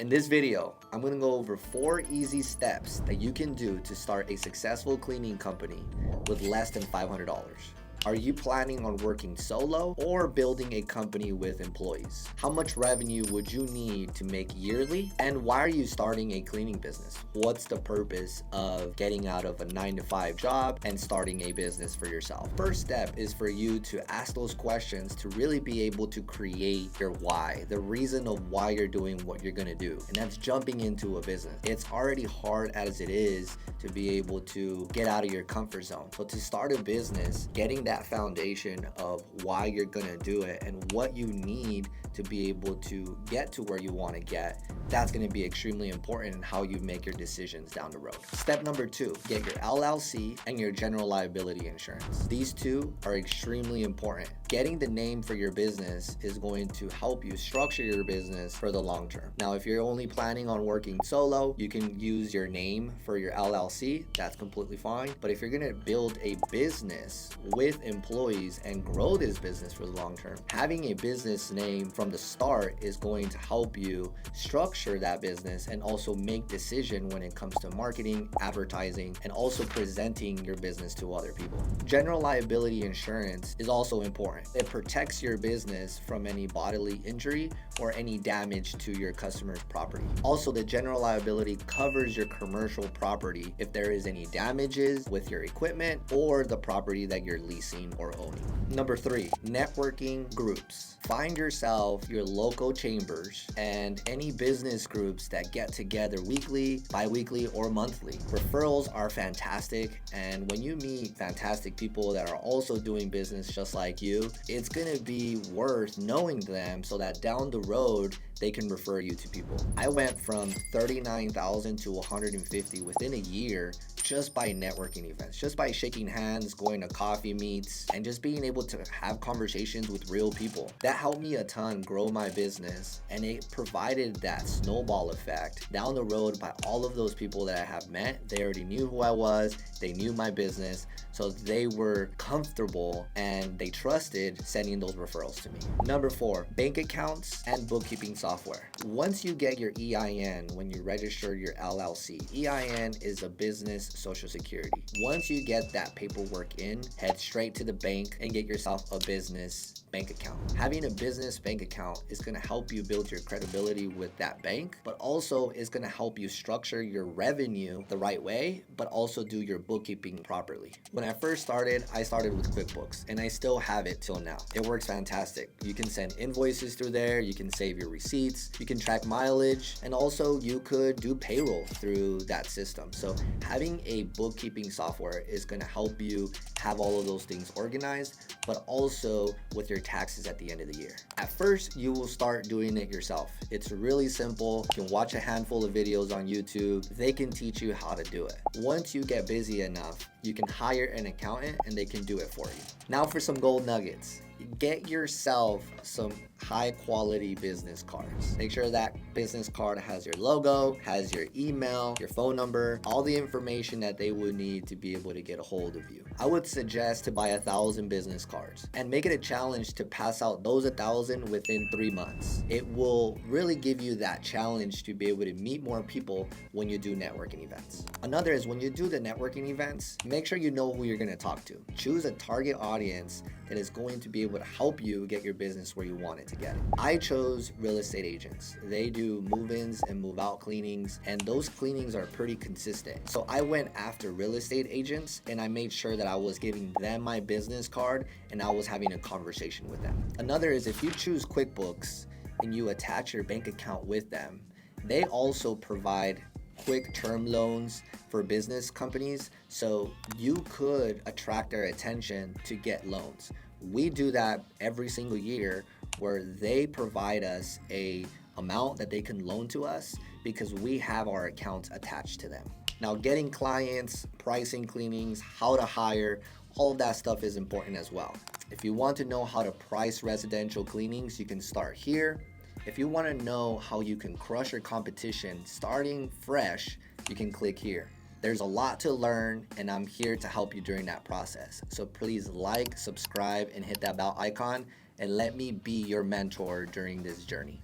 In this video, I'm going to go over 4 easy steps that you can do to start a successful cleaning company with less than $500. Are you planning on working solo or building a company with employees? How much revenue would you need to make yearly? And why are you starting a cleaning business? What's the purpose of getting out of a 9-to-5 job and starting a business for yourself? First step is for you to ask those questions to really be able to create your why, the reason of why you're doing what you're gonna do. And that's jumping into a business. It's already hard as it is to be able to get out of your comfort zone. But to start a business, getting that foundation of why you're gonna do it and what you need to be able to get to where you want to get, that's going to be extremely important in how you make your decisions down the road. Step number 2, get your LLC and your general liability insurance. These two are extremely important. Getting the name for your business is going to help you structure your business for the long term. Now, if you're only planning on working solo, you can use your name for your LLC. That's completely fine. But if you're going to build a business with employees and grow this business for the long term, having a business name from the start is going to help you structure that business and also make decision when it comes to marketing, advertising, and also presenting your business to other people. General liability insurance is also important. It protects your business from any bodily injury or any damage to your customer's property. Also, the general liability covers your commercial property if there is any damages with your equipment or the property that you're leasing or owning. Number 3, networking groups. Find yourself your local chambers and any business groups that get together weekly, bi-weekly, or monthly. Referrals are fantastic, and when you meet fantastic people that are also doing business just like you, it's gonna be worth knowing them so that down the road they can refer you to people. I went from 39,000 to 150 within a year just by networking events, just by shaking hands, going to coffee meets, and just being able to have conversations with real people. That helped me a ton grow my business, and it provided that snowball effect down the road by all of those people that I have met. They already knew who I was, they knew my business, so they were comfortable and they trusted sending those referrals to me. Number 4, bank accounts and bookkeeping software. Once you get your EIN, when you register your LLC, EIN is a business social security. Once you get that paperwork in, head straight to the bank and get yourself a business bank account. Having a business bank account is going to help you build your credibility with that bank, but also is going to help you structure your revenue the right way, but also do your bookkeeping properly. When I first started, I started with QuickBooks, and I still have it till now. It works fantastic. You can send invoices through there, you can save your receipts, you can track mileage, and also you could do payroll through that system. So having a bookkeeping software is going to help you have all of those things organized, but also with your taxes at the end of the year. At first, you will start doing it yourself. It's really simple. You can watch a handful of videos on YouTube. They can teach you how to do it. Once you get busy enough, you can hire an accountant and they can do it for you. Now for some gold nuggets. Get yourself some high quality business cards. Make sure that business card has your logo, has your email, your phone number, all the information that they would need to be able to get a hold of you. I would suggest to buy 1,000 business cards and make it a challenge to pass out those 1,000 within 3 months. It will really give you that challenge to be able to meet more people when you do networking events. Another is when you do the networking events, make sure you know who you're going to talk to. Choose a target audience that is going to be able to help you get your business where you want it to get it. I chose real estate agents. They do move-ins and move-out cleanings, and those cleanings are pretty consistent. So I went after real estate agents, and I made sure that I was giving them my business card and I was having a conversation with them. Another is if you choose QuickBooks and you attach your bank account with them, they also provide quick term loans for business companies, so you could attract their attention to get loans. We do that every single year where they provide us a amount that they can loan to us because we have our accounts attached to them. Now, getting clients, pricing cleanings, how to hire, all of that stuff is important as well. If you want to know how to price residential cleanings, you can start here. If you want to know how you can crush your competition starting fresh, you can click here. There's a lot to learn, and I'm here to help you during that process. So please like, subscribe, and hit that bell icon, and let me be your mentor during this journey.